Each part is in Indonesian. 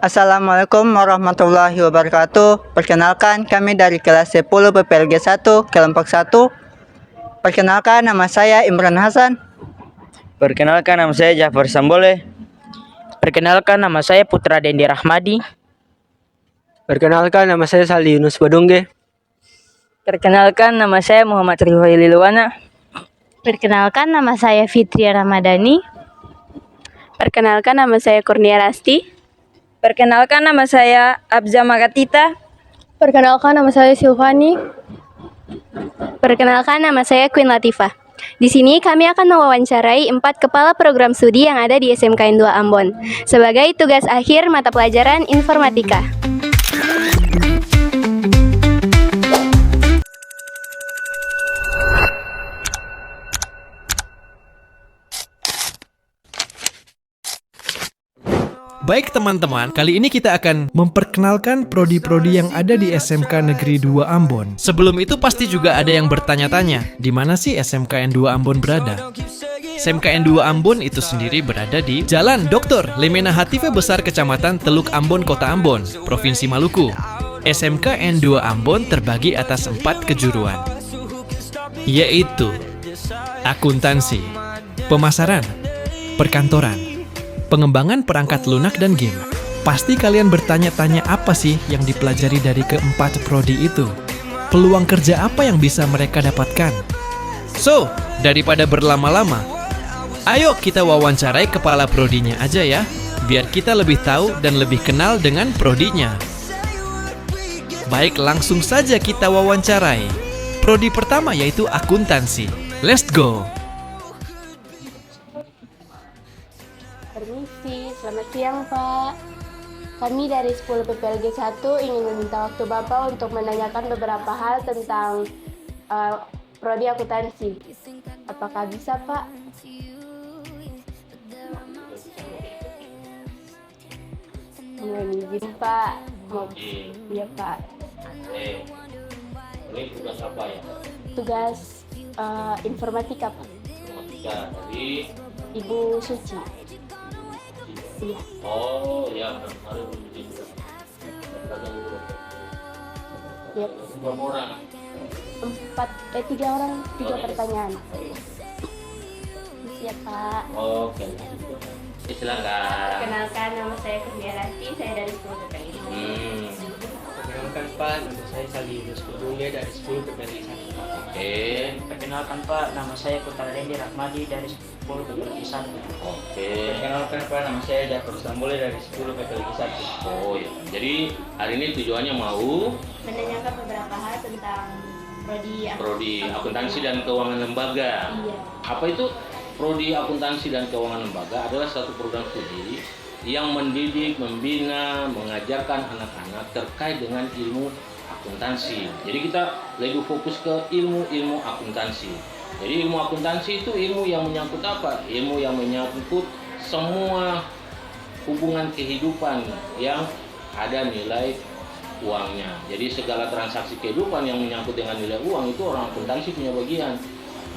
Assalamualaikum warahmatullahi wabarakatuh. Perkenalkan, kami dari kelas 10 PPLG 1, kelompok 1. Perkenalkan, nama saya Imran Hasan. Perkenalkan, nama saya Jafar Sambole. Perkenalkan, nama saya Putra Dendi Rahmadi. Perkenalkan, nama saya Salih Yunus Badungge. Perkenalkan, nama saya Muhammad Rifai Liluwana. Perkenalkan, nama saya Fitria Ramadhani. Perkenalkan, nama saya Kurnia Rasti. Perkenalkan, nama saya Abza Magatita. Perkenalkan, nama saya Silvani. Perkenalkan, nama saya Queen Latifah. Di sini kami akan mewawancarai 4 kepala program studi yang ada di SMKN 2 Ambon sebagai tugas akhir mata pelajaran informatika. Baik teman-teman, kali ini kita akan memperkenalkan prodi-prodi yang ada di SMK Negeri 2 Ambon. Sebelum itu pasti juga ada yang bertanya-tanya, di mana sih SMKN 2 Ambon berada? SMKN 2 Ambon itu sendiri berada di Jalan Dr. Lemena Hatife Besar, Kecamatan Teluk Ambon, Kota Ambon, Provinsi Maluku. SMKN 2 Ambon terbagi atas 4 kejuruan, yaitu akuntansi, pemasaran, perkantoran, pengembangan perangkat lunak, dan game. Pasti kalian bertanya-tanya apa sih yang dipelajari dari keempat prodi itu? Peluang kerja apa yang bisa mereka dapatkan? So, daripada berlama-lama, ayo kita wawancarai kepala prodinya aja ya, biar kita lebih tahu dan lebih kenal dengan prodinya. Baik, langsung saja kita wawancarai. Prodi pertama yaitu akuntansi. Let's go! Permisi, selamat siang Pak. Kami dari 10 PPLG 1 ingin meminta waktu Bapak untuk menanyakan beberapa hal tentang prodi akuntansi. Apakah bisa Pak? Mohon izin Pak. Iya Pak. Ini tugas apa ya? Tugas informatika Pak. Informatika dari Ibu Suci. Iya. Oh ya, kemarin Yep. Berapa orang? 3 orang, 3 pertanyaan. Siap Pak. Oke. Silakan. Perkenalkan, nama saya Kurnia Rasti, saya dari 10 PPLG. Perkenalkan Pak, nama saya Salih Yunus Badungge dari 10 PPLG 1. Oke. Perkenalkan Pak, nama saya Putra Dendi Rahmadi dari 10 PPLG 1. Oke. Perkenalkan Pak, nama saya Jafar Sambole dari 10 PPLG 1. Oh ya. Jadi hari ini tujuannya mau menanyakan beberapa hal tentang prodi akuntansi dan keuangan lembaga. Iya. Apa itu prodi akuntansi dan keuangan lembaga? Adalah satu program studi yang mendidik, membina, mengajarkan anak-anak terkait dengan ilmu akuntansi. Jadi kita lebih fokus ke ilmu akuntansi. Jadi ilmu akuntansi itu ilmu yang menyangkut apa? Ilmu yang menyangkut semua hubungan kehidupan yang ada nilai uangnya. Jadi segala transaksi kehidupan yang menyangkut dengan nilai uang itu orang akuntansi punya bagian.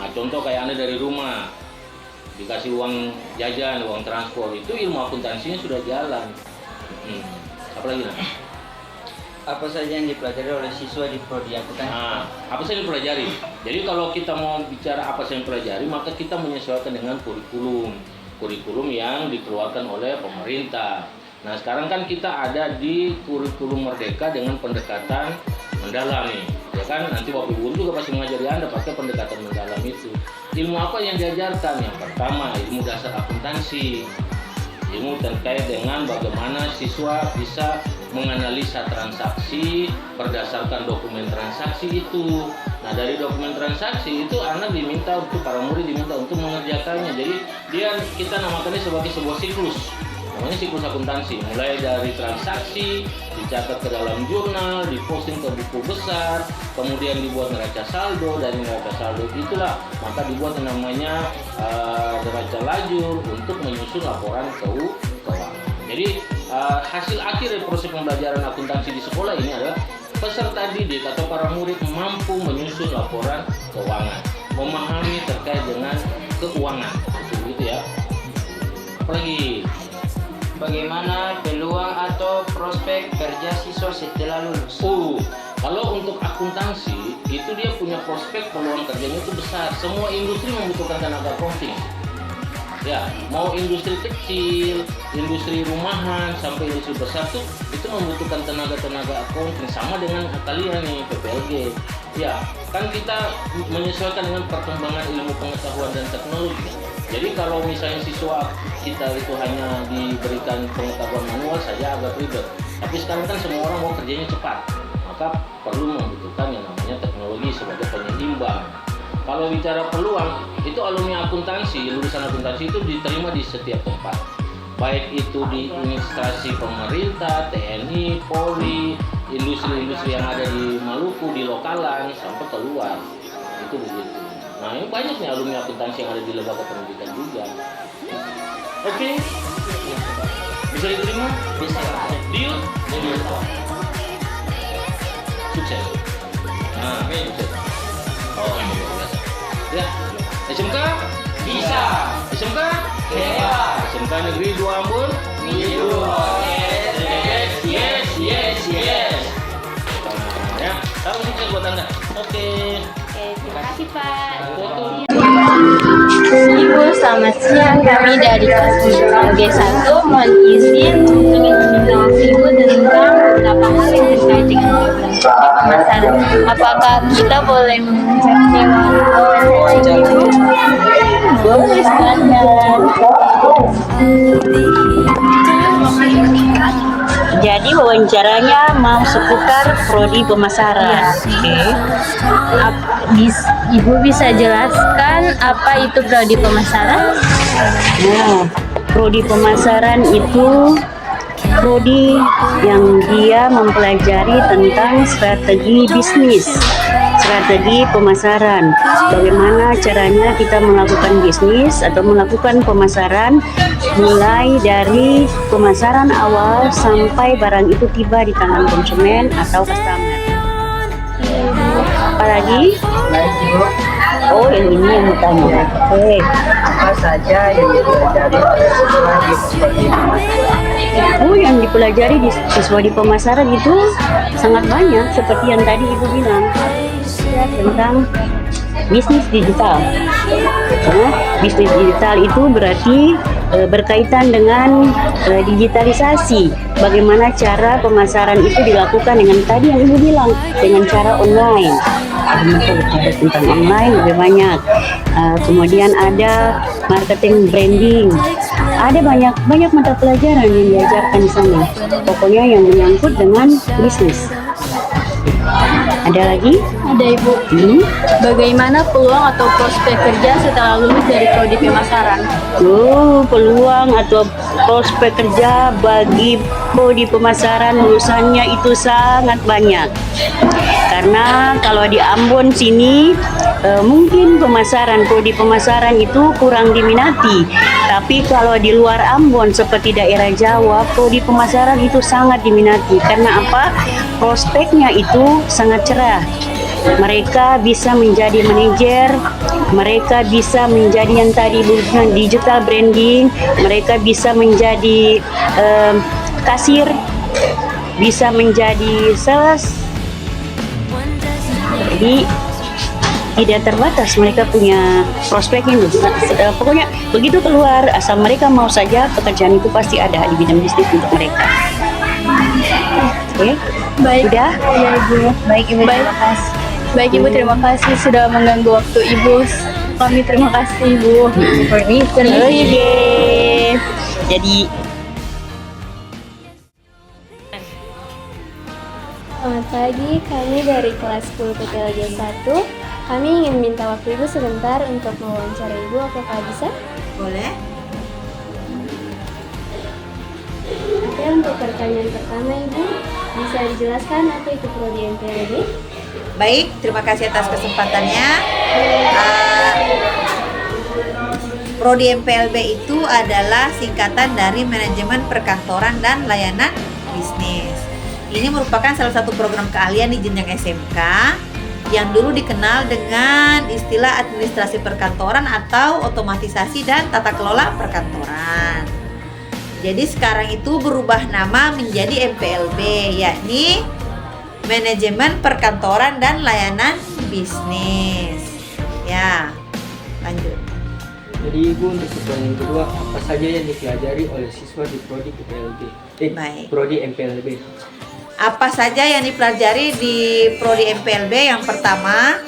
Nah, contoh kayak Anda dari rumah dikasih uang jajan, uang transport, itu ilmu akuntansinya sudah jalan. Apa lagi? Apa saja yang dipelajari oleh siswa di prodi akuntansi? Nah, apa saja yang dipelajari? Jadi kalau kita mau bicara apa saja yang dipelajari, maka kita menyesuaikan dengan kurikulum yang dikeluarkan oleh pemerintah. Nah, sekarang kan kita ada di kurikulum Merdeka dengan pendekatan mendalam nih, ya kan? Nanti Bapak Ibu juga pasti mengajari Anda pakai pendekatan mendalam itu. Ilmu apa yang diajarkan? Yang pertama, ilmu dasar akuntansi. Ilmu terkait dengan bagaimana siswa bisa menganalisa transaksi berdasarkan dokumen transaksi itu. Nah, dari dokumen transaksi itu anak diminta untuk, para murid diminta untuk mengerjakannya. Jadi kita namakannya sebagai sebuah siklus. Namanya siklus akuntansi, mulai dari transaksi, dicatat ke dalam jurnal, diposting ke buku besar, kemudian dibuat neraca saldo, dari neraca saldo itulah maka dibuat yang namanya neraca lajur untuk menyusun laporan keuangan. Jadi hasil akhir dari proses pembelajaran akuntansi di sekolah ini adalah peserta didik atau para murid mampu menyusun laporan keuangan, memahami terkait dengan keuangan, begitu ya. Apalagi Bagaimana peluang atau prospek kerja siswa setelah lulus? Kalau untuk akuntansi itu dia punya prospek peluang kerjanya itu besar. Semua industri membutuhkan tenaga accounting. Ya, mau industri kecil, industri rumahan sampai industri besar tuh itu membutuhkan tenaga accounting, sama dengan kalian nih PPLG. Ya, kan kita menyesuaikan dengan perkembangan ilmu pengetahuan dan teknologi. Jadi kalau misalnya siswa kita itu hanya diberikan pengetahuan manual saja agak ribet. Tapi sekarang kan semua orang mau kerjanya cepat, maka perlu membutuhkan yang namanya teknologi sebagai penyeimbang. Kalau bicara peluang, itu alumni akuntansi, lulusan akuntansi itu diterima di setiap tempat. Baik itu di administrasi pemerintah, TNI, Polri, industri-industri yang ada di Maluku, di lokalan, sampai keluar. Itu begitu. Nah, ini banyak nih alumni akuntansi yang ada di lembaga pendidikan juga. Oke. Bisa diterima? Bisa. Deal? Deal. Sukses. Nah, sukses. Oh, biasa. Ya, SMK bisa. SMK hebat. SMK Negeri 2 Ambon. Yes. Nah, ya, salam sukses buat Anda. Oke. Terima kasih Pak. Foto. Ibu, selamat siang. Kami dari kelas G1 mohon izin untuk meminta waktu Ibu tentang beberapa hal yang terkait dengan program pemasaran. Apakah kita boleh wawancara Ibu? Boleh, silakan. Jadi wawancaranya mau seputar prodi pemasaran. Ibu bisa jelaskan apa itu prodi pemasaran? Nah, prodi pemasaran itu prodi yang dia mempelajari tentang strategi bisnis, strategi pemasaran. Bagaimana caranya kita melakukan bisnis atau melakukan pemasaran, mulai dari pemasaran awal sampai barang itu tiba di tangan konsumen atau customer. Apalagi? Oh, yang ini yang ditanya. Oke. Apa saja yang dipelajari siswa di prodi pemasaran? Oh, yang dipelajari di siswa di pemasaran itu sangat banyak, seperti yang tadi Ibu bilang, ya, tentang bisnis digital. Nah, bisnis digital itu berarti berkaitan dengan digitalisasi. Bagaimana cara pemasaran itu dilakukan dengan tadi yang Ibu bilang, dengan cara online. Ada tentang online lebih banyak. Kemudian ada marketing branding. Ada banyak mata pelajaran yang diajarkan di sana. Pokoknya yang menyangkut dengan bisnis. Ada lagi? Ada Ibu. Bagaimana peluang atau prospek kerja setelah lulus dari prodi pemasaran? Peluang atau prospek kerja bagi prodi pemasaran lulusannya itu sangat banyak. Karena kalau di Ambon sini mungkin prodi pemasaran itu kurang diminati. Tapi kalau di luar Ambon seperti daerah Jawa, prodi pemasaran itu sangat diminati. Karena apa? Prospeknya itu sangat cerah. Mereka bisa menjadi manajer, mereka bisa menjadi yang tadi bukan digital branding, mereka bisa menjadi kasir, bisa menjadi sales. Jadi tidak terbatas, mereka punya prospeknya. Pokoknya begitu keluar, asal mereka mau saja, pekerjaan itu pasti ada di bidang bisnis untuk mereka. Oke, Baik. Udah? Ya, Ibu. Baik Ibu, terima kasih. Baik Ibu, terima kasih sudah mengganggu waktu Ibu. Kami terima kasih Ibu. Permisi. Jadi Selamat pagi, kami dari kelas 10 PPLG 1. Kami ingin minta waktu Ibu sebentar untuk mewawancara Ibu, apakah bisa? Boleh. Oke, untuk pertanyaan pertama Ibu, bisa dijelaskan apa itu prodi MPLB? Baik, terima kasih atas kesempatannya. Prodi MPLB itu adalah singkatan dari Manajemen Perkantoran dan Layanan Bisnis. Ini merupakan salah satu program keahlian di jenjang SMK yang dulu dikenal dengan istilah administrasi perkantoran atau otomatisasi dan tata kelola perkantoran. Jadi sekarang itu berubah nama menjadi MPLB, yakni Manajemen Perkantoran dan Layanan Bisnis. Ya, lanjut. Jadi Ibu, untuk pertanyaan kedua, apa saja yang dipelajari oleh siswa di Prodi PPLB? Prodi MPLB. Apa saja yang dipelajari di Prodi MPLB? Yang pertama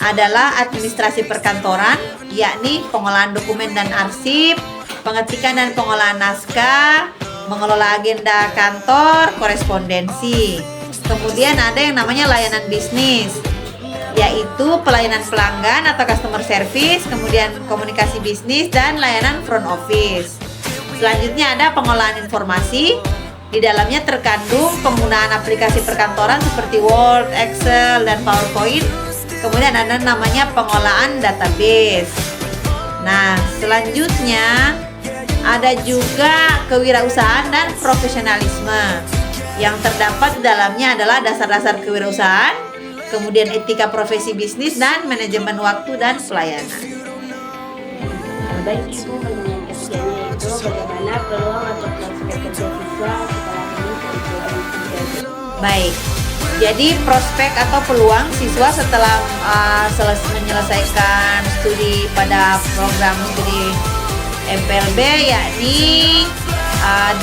adalah administrasi perkantoran, yakni pengolahan dokumen dan arsip, pengetikan dan pengolahan naskah, mengelola agenda kantor, korespondensi. Kemudian ada yang namanya layanan bisnis, yaitu pelayanan pelanggan atau customer service, kemudian komunikasi bisnis dan layanan front office. Selanjutnya ada pengolahan informasi. Di dalamnya terkandung penggunaan aplikasi perkantoran seperti Word, Excel, dan PowerPoint. Kemudian ada namanya pengolahan database. Nah, selanjutnya ada juga kewirausahaan dan profesionalisme. Yang terdapat di dalamnya adalah dasar-dasar kewirausahaan, kemudian etika profesi bisnis, dan manajemen waktu dan pelayanan. Baik Ibu, pertanyaan ketiganya itu bagaimana peluang atau prospek kerja siswa setelah ini? Baik, jadi prospek atau peluang siswa setelah menyelesaikan studi pada program studi MPLB, yakni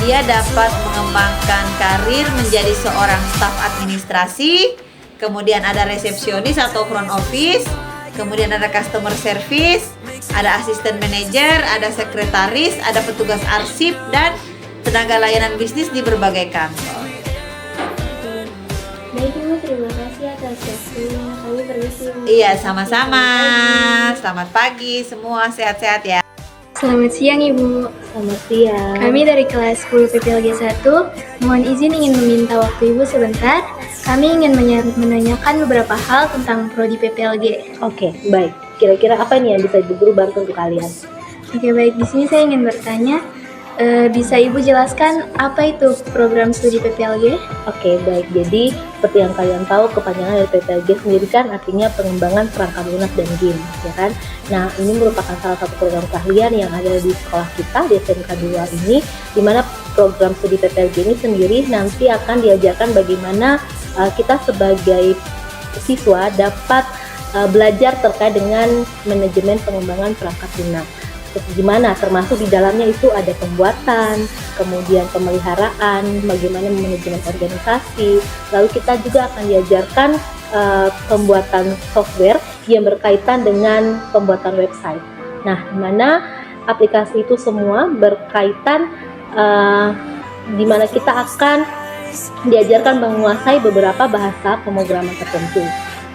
dia dapat mengembangkan karir menjadi seorang staf administrasi, kemudian ada resepsionis atau front office, kemudian ada customer service, ada asisten manajer, ada sekretaris, ada petugas arsip, dan tenaga layanan bisnis di berbagai kantor. Baik Ibu, terima kasih atas waktunya. Kami permisi. Iya, sama-sama. Selamat pagi semua, sehat-sehat ya. Selamat siang Ibu. Selamat siang. Kami dari kelas 10 PPLG 1, mohon izin ingin meminta waktu Ibu sebentar. Kami ingin menanyakan beberapa hal tentang Prodi PPLG. Oke, baik. Kira-kira apa nih yang bisa Ibu Guru bantu untuk kalian? Oke, baik. Di sini saya ingin bertanya, bisa Ibu jelaskan apa itu program studi PPLG? Oke, baik. Jadi seperti yang kalian tahu, kepanjangan dari PPLG sendiri kan artinya pengembangan perangkat lunak dan game, ya kan? Nah, ini merupakan salah satu program keahlian yang ada di sekolah kita di SMK 2 ini, di mana program studi PPLG ini sendiri nanti akan diajarkan bagaimana kita sebagai siswa dapat belajar terkait dengan manajemen pengembangan perangkat lunak. Gimana, termasuk di dalamnya itu ada pembuatan, kemudian pemeliharaan, bagaimana manajemen organisasi, lalu kita juga akan diajarkan pembuatan software yang berkaitan dengan pembuatan website. Nah, di mana aplikasi itu semua berkaitan di mana kita akan diajarkan menguasai beberapa bahasa pemrograman tertentu.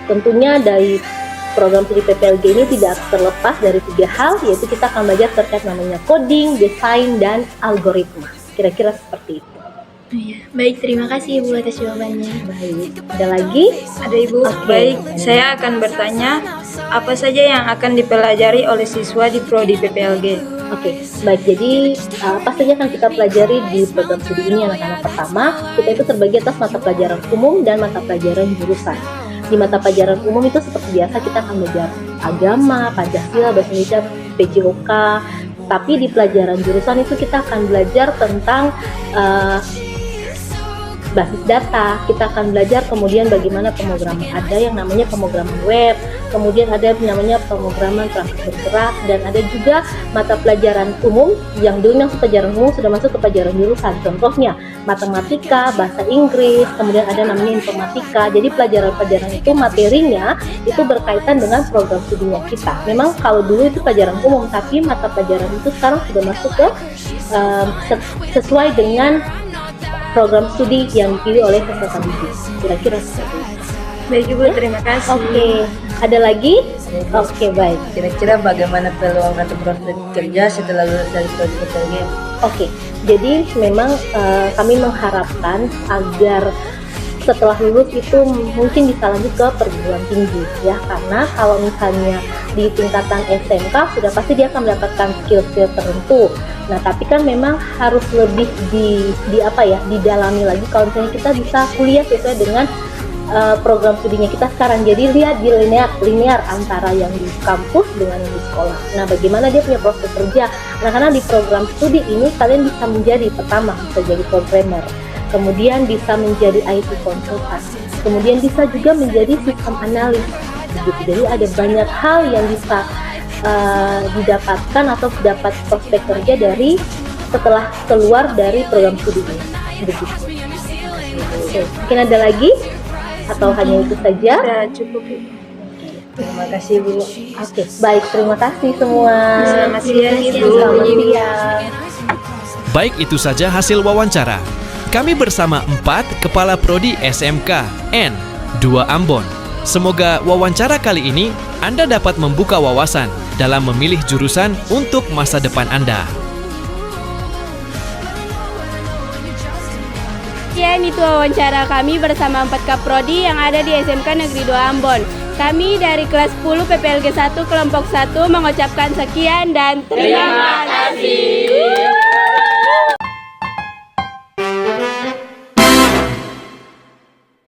Tentunya dari program studi PPLG ini tidak terlepas dari 3 hal, yaitu kita akan belajar terkait namanya coding, desain, dan algoritma. Kira-kira seperti itu. Iya, baik, terima kasih Ibu atas jawabannya. Baik, ada lagi? Ada Ibu. Baik, saya akan bertanya apa saja yang akan dipelajari oleh siswa di Prodi PPLG. Oke, baik. Jadi apa saja akan kita pelajari di program studi ini anak-anak? Pertama, kita itu terbagi atas mata pelajaran umum dan mata pelajaran jurusan. Di mata pelajaran umum itu seperti biasa kita akan belajar agama, Pancasila, bahasa Indonesia, PJOK. Tapi di pelajaran jurusan itu kita akan belajar tentang basis data. Kita akan belajar kemudian bagaimana pemrograman, ada yang namanya pemrograman web, kemudian ada yang namanya pemrograman perangkat bergerak, dan ada juga mata pelajaran umum yang dulu masuk pelajaran umum sudah masuk ke pelajaran jurusan. Contohnya matematika, bahasa Inggris, kemudian ada namanya informatika. Jadi pelajaran-pelajaran itu materinya itu berkaitan dengan program studinya kita. Memang kalau dulu itu pelajaran umum, tapi mata pelajaran itu sekarang sudah masuk ke sesuai dengan program studi yang dipilih oleh peserta didik. Kira-kira seperti itu. Baik Ibu, terima kasih. Oke, ada lagi? Oke, baik. Kira-kira bagaimana peluang atau prospek kerja setelah lulus dari Prodi PPLG? Oke, jadi memang kami mengharapkan agar setelah lulus itu mungkin bisa lanjut ke perguruan tinggi, ya, karena kalau misalnya di tingkatan SMK sudah pasti dia akan mendapatkan skill-skill tertentu. Nah, tapi kan memang harus lebih didalami lagi kalau misalnya kita bisa kuliah sesuai dengan program studinya kita sekarang. Jadi lihat di linear antara yang di kampus dengan yang di sekolah. Nah, bagaimana dia punya prospek kerja? Nah, karena di program studi ini kalian bisa menjadi, pertama bisa jadi programmer, kemudian bisa menjadi IT consultant, kemudian bisa juga menjadi sistem analis. Begitu. Jadi ada banyak hal yang bisa didapatkan atau dapat prospek kerja dari setelah keluar dari program studi ini. Begitu. Oke, mungkin ada lagi atau hanya itu saja? Sudah cukup. Terima kasih Bu. Oke, baik, terima kasih semua. Selamat siang Ibu. Selamat siang. Baik, itu saja hasil wawancara. Kami bersama 4 Kepala Prodi SMK N2 Ambon. Semoga wawancara kali ini Anda dapat membuka wawasan dalam memilih jurusan untuk masa depan Anda. Sekian itu wawancara kami bersama 4 Kaprodi yang ada di SMK Negeri 2 Ambon. Kami dari kelas 10 PPLG 1 kelompok 1 mengucapkan sekian dan terima kasih.